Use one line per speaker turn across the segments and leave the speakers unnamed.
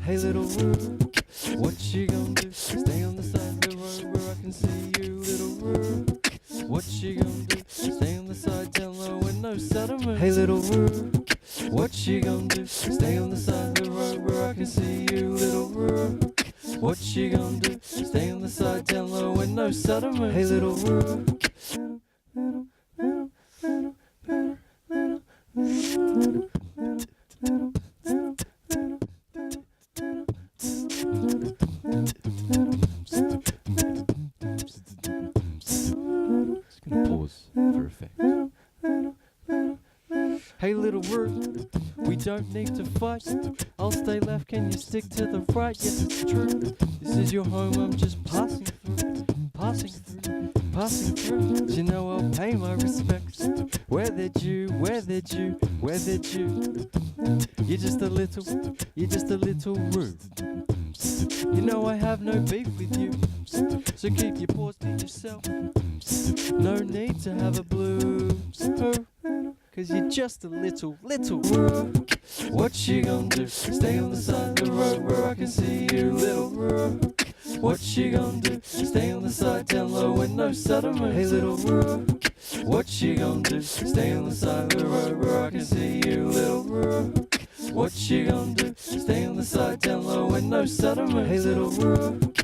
Hey little Roo, what you gonna do? Stay on the side of the road where I can see you, little Roo. What you gonna do? Stay on the side down low with no settlement. Hey little Roo, what you gonna do? Stay on the side of the road where I can see you, little Roo. What you gonna do? Stay on the side down low with no settlement. Hey little Roo. Just gonna pause for effect. Hey little Roo, we don't need to fight. I'll stay left, can you stick to the right? Yes, it's true. This is your home, I'm just passing through. Passing through. You know I'll pay my respects. Where they're due, where they're due, where they're due. You're just a little rude. You know I have no beef with you, so keep your paws to yourself. No need to have a blue, cause you're just a little rude. What you gonna do? Stay on the side of the road where I can see you, little rude. What you gonna do? Stay on the side down low with no settlement. Hey little rude. What you gonna do? Stay on the side of the road where I can see you, little rude. What you gonna do? Stay on the side down low with no settlement. Hey little rude.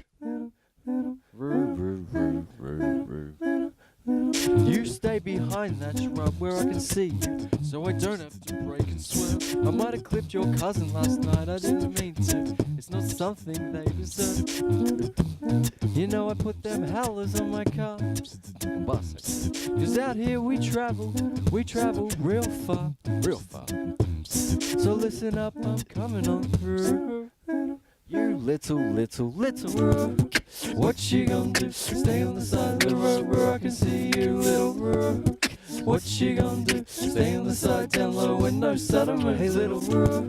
You stay behind that shrub where I can see you, so I don't have to break and swerve. I might have clipped your cousin last night, I didn't mean to. It's not something they deserve. You know I put them howlers on my car, cause out here we travel real far. So listen up, I'm coming on through. You little Roo. What you gonna do? Stay on the side of the road where I can see you, little Roo. What you gonna do? Stay on the side down low with no settlement. Hey little Roo.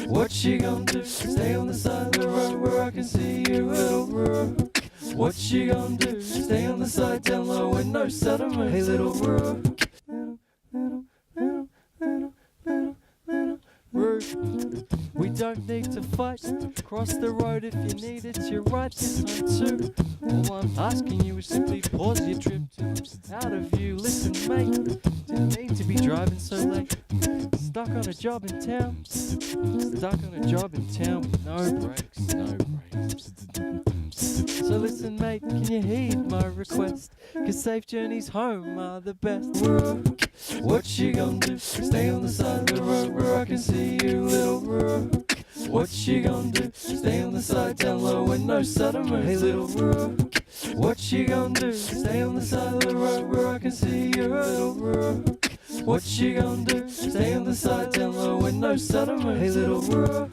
What you gonna do? Stay on the side of the road where I can see you, little Roo. What you gonna do? Stay on the side down low with no settlement. Hey little Roo. We don't need to fight. Cross the road if you need it. You're right this time too. All I'm asking you is simply pause your trip to out of view. Listen, mate, didn't mean to be driving so late. Stuck on a job in town. With no brakes. So listen, mate, can you heed my request? Cause safe journeys home are the best. What you gonna do? Stay on the side of the road where I can see you, little Roo. What you gonna do? Stay on the side down low with no settlement. Hey little Roo. What you gonna do? Stay on the side of the road where I can see you, little Roo. What you gonna do? Stay on the side down low with no settlement. Hey little Roo.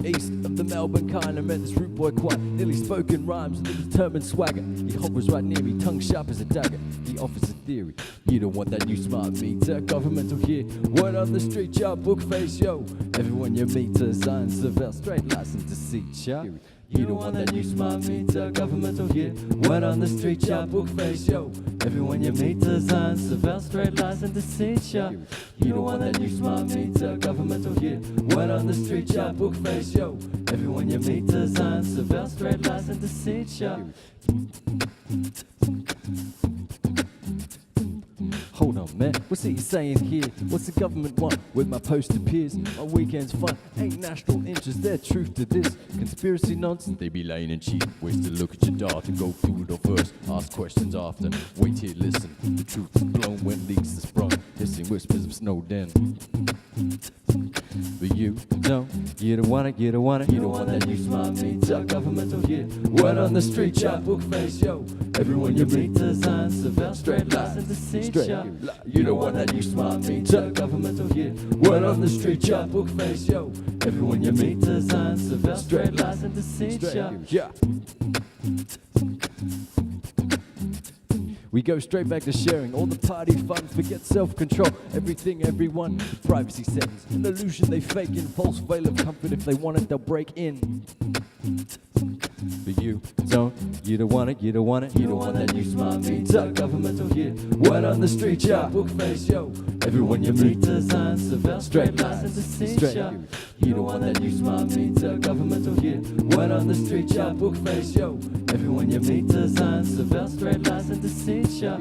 East of the Melbourne kind, I met this rude boy quite nearly spoken rhymes with a determined swagger. He hovers right near me, tongue sharp as a dagger. He offers a theory, you don't want that new smart meter. Governmental here, word on the street, yo, book face, yo. Everyone you meet, signs of straight license to see, ya. You don't want that new smart meter, governmental here. Word on the street, ya, book face, yo. Everyone you meet designs, severe straight lies and deceit, ya. You don't want that new smart meter, governmental here. Word on the street, ya, book face, yo. Everyone you meet designs, severe straight lies and deceit, ya. Hold on, man, what's he saying here? What's the government want with my post appears? My weekend's fun, ain't national interest, there truth to this. Conspiracy nonsense, they be laying and cheap. Ways to look at your data, go through it all first. Ask questions often, wait here, listen. The truth is blown when leaks are sprung. Hissing whispers of Snowden. But you don't want it, you don't want it. You don't want that new smart meter, governmental here. Word on the street, chat, book face, yo. Everyone you meet designs, severe straight lies and deceit, yo. You don't want that new smart meter, governmental here. Word on the street, chat, book face, yo. Everyone you meet designs, severe straight lies and deceit, yo. We go straight back to sharing all the party fun, forget self-control, everything, everyone, privacy settings, an illusion they fake in, false veil of comfort, if they want it, they'll break in. But you don't want it, you don't want it, you don't want that new smart meter, governmental here, word on the street, yeah, book face, yo, everyone you meet designs, severe straight lies and deceit, yeah. You don't want that new smart meter, governmental here, word on the street, yeah, book face, yo, everyone you meet designs, severe straight lies and deceit, yeah.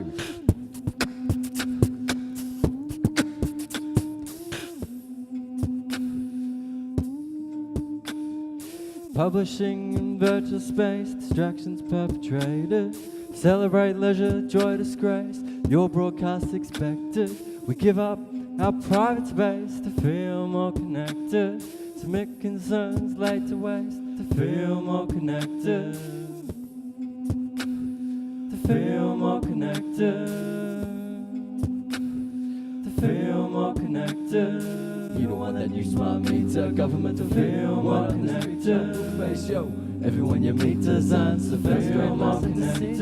Publishing in virtual space, distractions perpetrated. Celebrate leisure, joy, disgrace. Your broadcast expected. We give up our private space to feel more connected. Submit concerns laid to waste to feel more connected. To feel more connected. To feel more connected. You don't want that new smart meter, governmental feel more connected. Face, yo, everyone you meet designs, severe straight lines and deceit.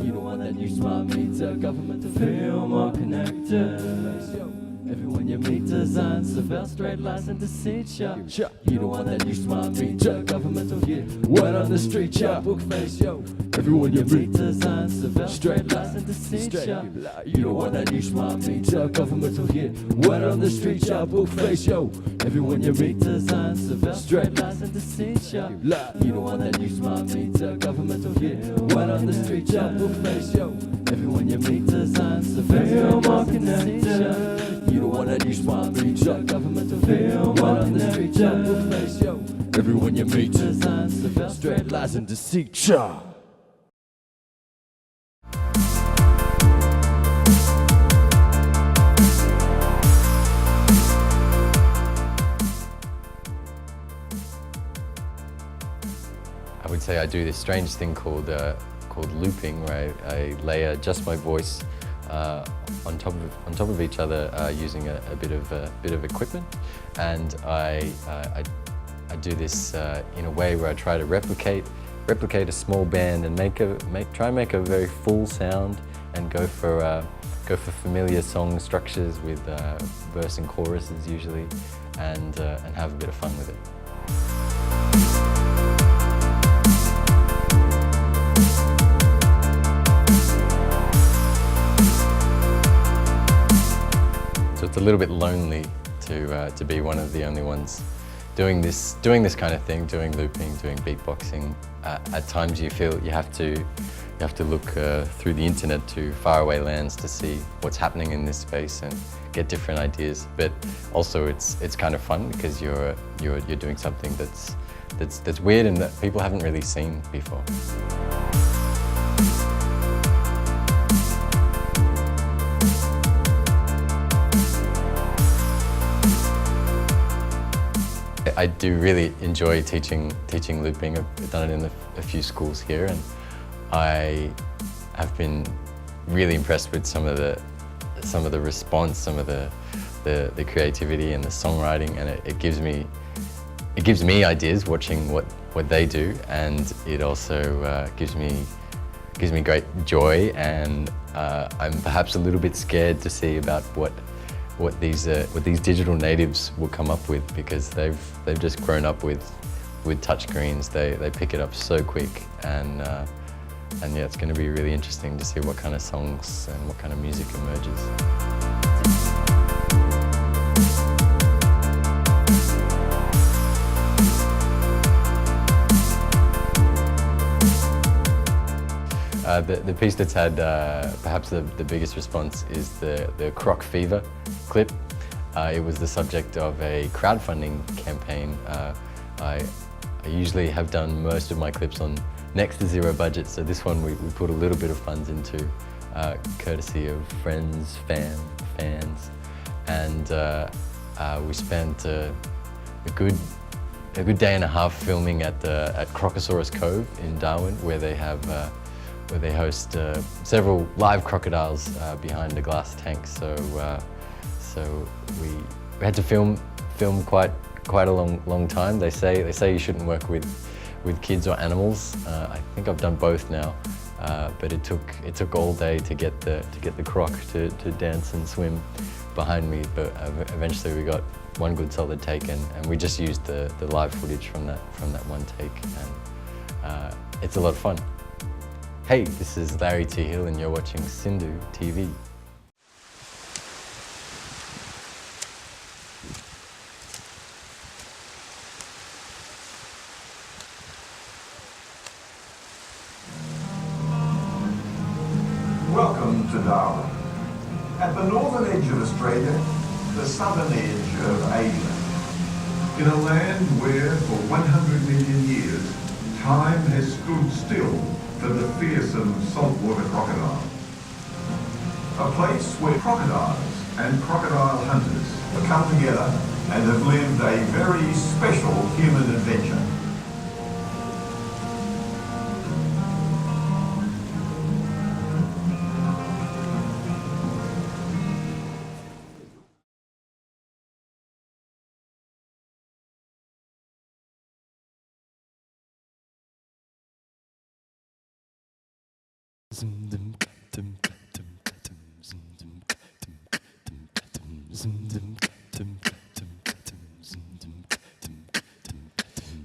You don't want that new smart meter, governmental feel more connected. Face, yo, everyone you meet designs, severe straight lines and deceit. You don't want that new smart meter, governmental here. Word on the street, yeah, book face, yo. Everyone you meet designs, severe straight lines and deceit. You don't want that new smart meter, governmental here. Word on the street, yeah, book face, yo. Everyone you meet designs, severe straight lines and deceit. You don't want that new smart meter, governmental here. Word on the street, yeah, book face, yo. Everyone you meet designs, severe straight lines and deceit. You don't want that new smart meter, governmental here. Word on the street, yeah, book face, yo. Everyone you meet designs, severe straight lies and deceit.
I would say I do this strange thing called looping, where I layer just my voice on top of each other using a bit of equipment, and I do this in a way where I try to replicate a small band and try and make a very full sound, and go for familiar song structures with verse and choruses usually, and have a bit of fun with it. So it's a little bit lonely to be one of the only ones doing this kind of thing, doing looping, doing beatboxing. At times you feel you have to look through the internet to faraway lands to see what's happening in this space and get different ideas. But also it's kind of fun because you're doing something that's weird and that people haven't really seen before. I do really enjoy teaching looping. I've done it in a few schools here, and I have been really impressed with some of the response, some of the creativity and the songwriting, and it gives me ideas watching what they do, and it also gives me great joy, and I'm perhaps a little bit scared to see about what these digital natives will come up with, because they've just grown up with with touchscreens, they pick it up so quick, and yeah, it's going to be really interesting to see what kind of songs and what kind of music emerges. The piece that's had perhaps the biggest response is the Croc Fever clip. It was the subject of a crowdfunding campaign. I usually have done most of my clips on next to zero budget, so this one we put a little bit of funds into, courtesy of friends, fans, and we spent a good day and a half filming at Crocosaurus Cove in Darwin, where they host several live crocodiles behind a glass tank. So we had to film quite a long time. They say you shouldn't work with kids or animals. I think I've done both now, but it took all day to get the croc to dance and swim behind me. But eventually we got one good solid take, and we just used the live footage from that one take, and it's a lot of fun. Hey, this is Larry T. Hill, and you're watching Sindhu TV.
Welcome to Darwin. At the northern edge of Australia, the southern edge of Asia. In a land where, for 100 million years, time has stood still for the fearsome saltwater crocodile. A place where crocodiles and crocodile hunters have come together and have lived a very special human adventure.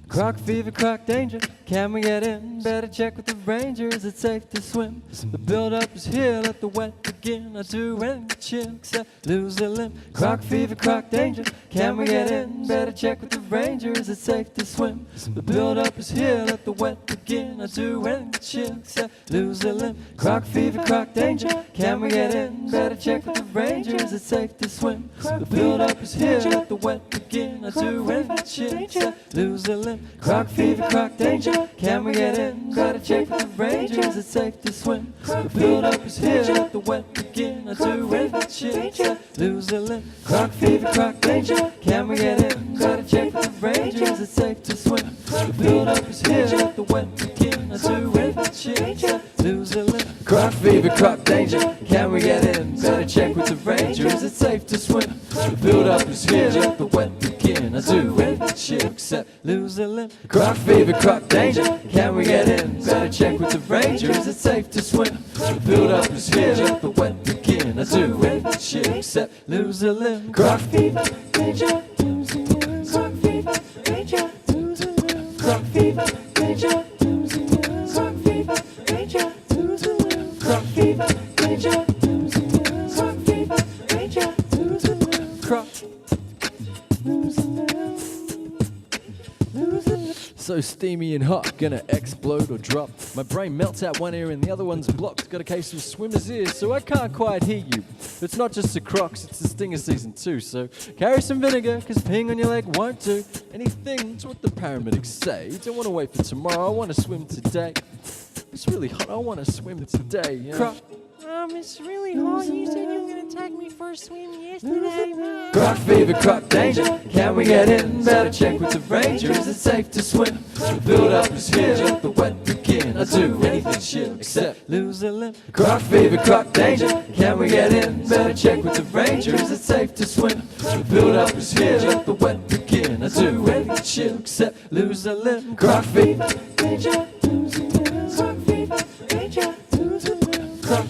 Croc fever, croc danger, can we get in? Better check with the ranger, is it safe to swim? The build-up is here, let the wet begin. I do anything to chill, except lose a limb. Croc fever, croc danger, can we get in? Better check with the ranger, is it safe to swim? The build-up is here, let the wet begin. I do anything to chill, except lose a limb. Croc fever, croc danger, can we get in? Better check with the ranger, is it safe to swim? The build-up is here, let the wet begin. I do anything to chill, except lose a limb. Croc fever, croc danger, can we get in? Better check with the ranger, is it safe to swim? The build-up is here, let the wet begin. I do anything to chill, except lose a limb. Croc fever, croc danger, can we get in? Better check with the ranger, is it safe to swim? The build-up is here, let the wet begin. I do anything to chill, except lose a limb. Croc fever, croc danger, can we get in? Better check with the ranger, is it safe to swim? The build-up is here, let the wet begin. I do anything to chill, except lose a limb. Croc fever, croc danger, can we get in? Better check with the ranger, is it safe to swim? The build-up is here, let the wet begin. I do anything to chill, except lose a limb. Croc fever, danger, lose a limb. Croc fever, danger, lose a limb. Croc fever, danger, lose a limb. Croc fever, danger, lose a limb. Croc fever, danger, lose a limb. Croc fever, danger, lose a limb. Croc, lose a limb. So steamy and hot, gonna explode or drop. My brain melts out one ear and the other one's blocked. Got a case of swimmer's ears, so I can't quite hear you. It's not just the crocs, it's the stinger season too. So carry some vinegar, cause peeing on your leg won't do anything. It's what the paramedics say. Don't wanna wait for tomorrow, I wanna swim today. It's really hot, I wanna swim today. You know?
It's really hot. You said you were going to take me for a swim yesterday, man.
Croc fever, croc danger, can we get in? Better check with the ranger, is it safe to swim? The build-up is here, let the wet begin. I do anything to chill, except lose a limb. Croc fever, croc danger, can we get in? Better check with the ranger, is it safe to swim? The build-up is here, let the wet begin. I do anything to chill, except lose a limb. Croc fever, danger, lose a limb. Croc fever, danger, lose a limb. Croc.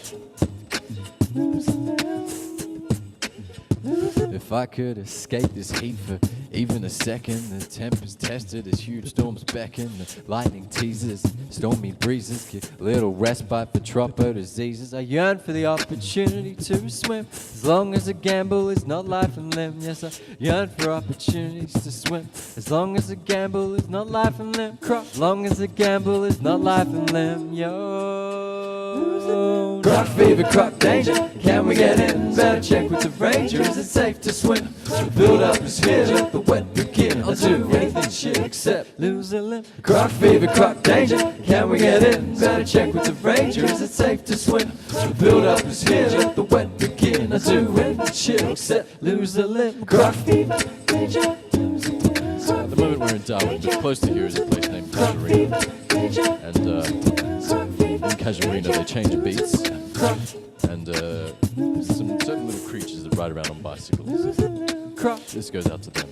If I could escape this heat for even a second. The temper's tested as huge storms beckon. The lightning teases, stormy breezes give little respite for tropical diseases. I yearn for the opportunity to swim, as long as a gamble is not life and limb. Yes, I yearn for opportunities to swim, as long as a gamble is not life and limb. As long as a gamble is not life and limb. Yo, croc fever, croc danger. Can we get in? Better check with the ranger. Is it safe to swim? The build up is here, let the wet begin. I'll do anything shit except lose a limb. Croc fever, croc danger. Can we get in? Better check with the ranger. Is it safe to swim? The build up is here, let the wet begin. I'll do anything shit except lose a limb. Croc fever, danger. At the moment we're in Darwin, but close to here is a place named Casuarina. And in Casuarina they change beats. And some certain little creatures that ride around on bicycles. This goes out to them.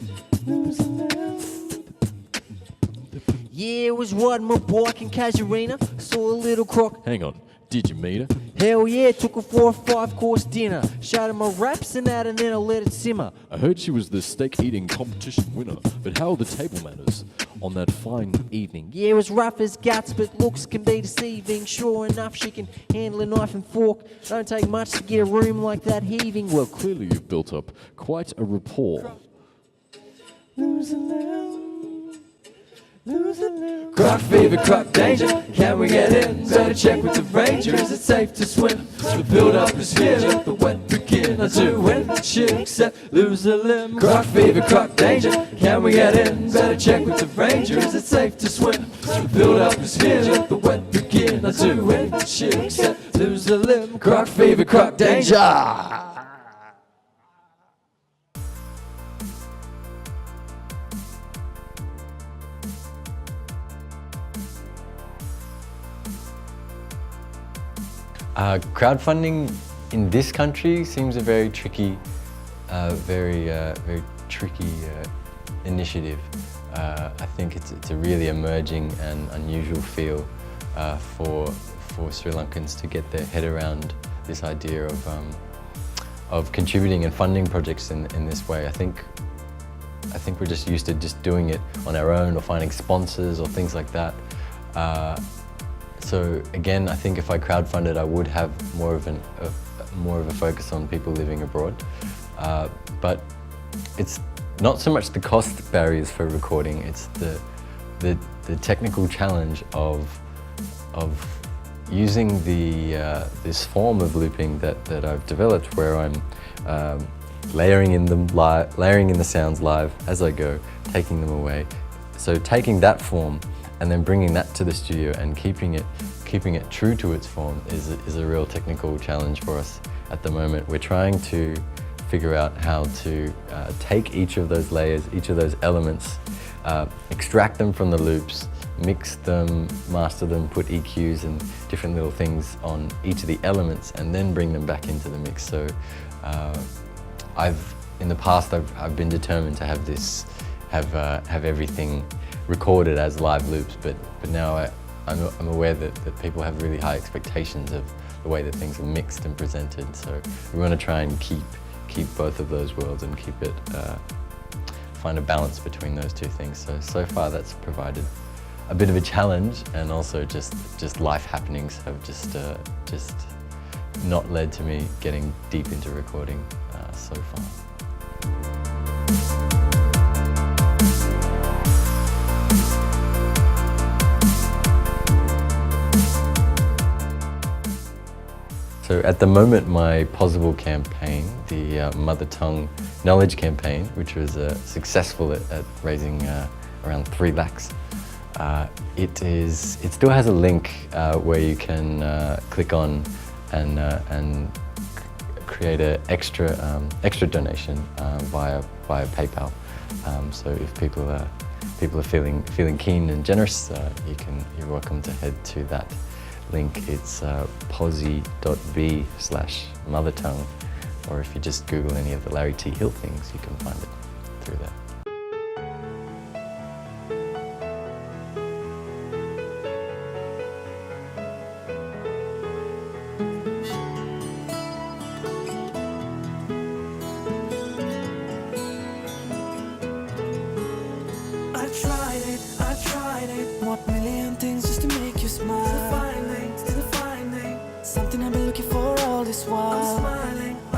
Yeah, it was riding my bike in Casuarina. Saw a little croc.
Hang on, did you meet her?
Hell yeah, took her for a 5-course dinner. Showed her my raps and that, and then I let it simmer.
I heard she was the steak eating competition winner, but how are the table manners on that fine evening?
Yeah, it was rough as guts, but looks can be deceiving. Sure enough, she can handle a knife and fork. Don't take much to get a room like that heaving.
Well, clearly you've built up quite a rapport.
Croc fever, croc danger. Can we get in? Better check with the ranger. Is it safe to swim? The build up is here, let the wet begin. I do anything shit except lose a limb. Croc fever, croc danger. Can we get in? Better check with the ranger. Is it safe to swim? The build up is here, let the wet begin. I do anything shit except lose a limb. Croc fever, croc danger.
Crowdfunding in this country seems a very tricky, very tricky initiative. I think it's a really emerging and unusual feel for Sri Lankans to get their head around this idea of contributing and funding projects in this way. I think we're just used to just doing it on our own or finding sponsors or things like that. So again, I think if I crowdfunded, I would have more of a focus on people living abroad. But it's not so much the cost barriers for recording; it's the technical challenge of using this form of looping that I've developed, where I'm layering in the sounds live as I go, taking them away. So taking that form and then bringing that to the studio and keeping it true to its form is a real technical challenge for us at the moment. We're trying to figure out how to take each of those layers, each of those elements, extract them from the loops, mix them, master them, put EQs and different little things on each of the elements, and then bring them back into the mix. So in the past I've been determined to have everything recorded as live loops, but now I'm aware that people have really high expectations of the way that things are mixed and presented. So we want to try and keep both of those worlds and keep it find a balance between those two things. So far that's provided a bit of a challenge, and also just life happenings have just not led to me getting deep into recording so far. So at the moment, my Possible campaign, the Mother Tongue Knowledge campaign, which was successful at raising around 3 lakhs, it still has a link where you can click on and create an extra donation via PayPal. So if people are feeling keen and generous, you're welcome to head to that link. It's posy.b/mothertongue, or if you just Google any of the Larry T. Hill things, you can find it through there.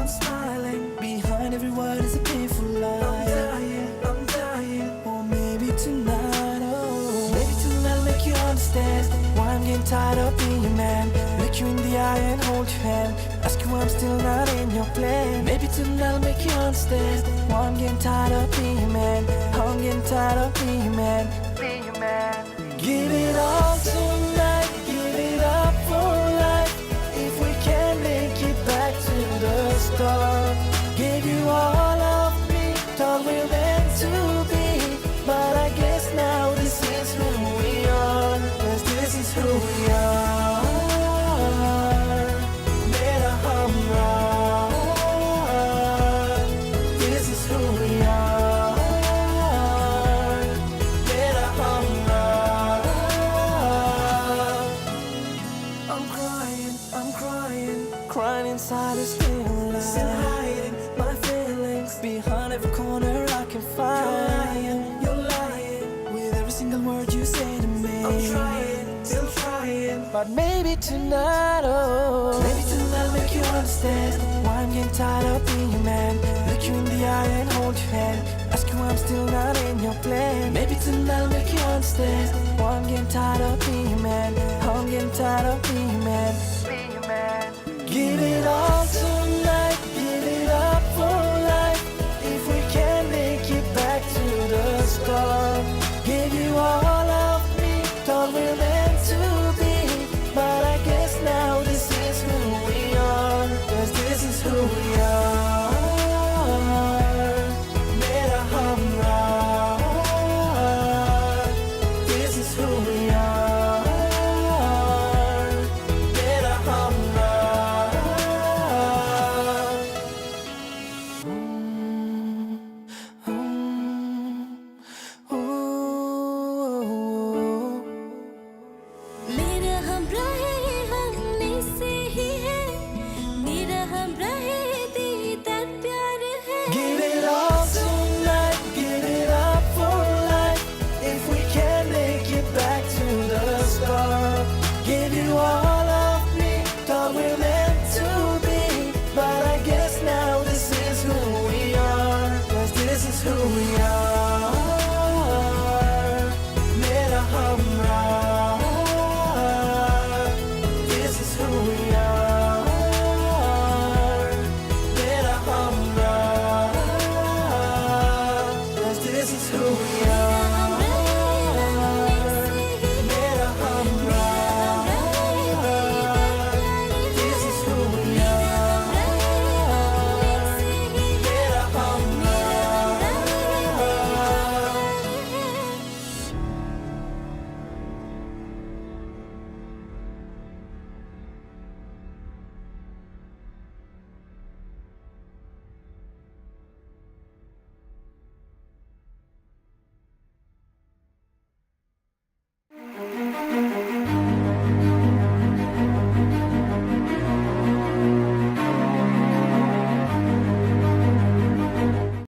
smiling. Behind every word is a painful lie. I'm dying. Or maybe tonight, oh. Maybe tonight I'll make you understand why I'm getting tired of being your man. Look you in the eye and hold your hand. Ask you why I'm still not in your plan. Maybe tonight I'll make you understand why I'm getting tired of being your man. How I'm getting tired of being your man. Being your man. Give it all tonight. Give it up for life. If we can make it back to the start. Gave you all of me. Thought we were meant to be. But I guess now this is who we are. Yes, this is who we are. Mera humra. This is who we are. Mera humra. I'm crying inside this feeling. Still hiding my feelings behind every corner I can find. You're lying with every single word you say to me. I'm trying, still trying, but maybe tonight, oh, maybe tonight I'll make you understand why I'm getting tired of being your man. Look you in the eye and hold your hand. Ask you why I'm still not in your plan. Maybe tonight I'll make you understand why I'm getting tired of being your man. How I'm getting tired of being your man. Being your man. Give it all tonight. Give it up for life. If we can make it back to the start. Give you all of me. Thought we were meant to be. But I guess now this is who we are. Yes, this is who we are.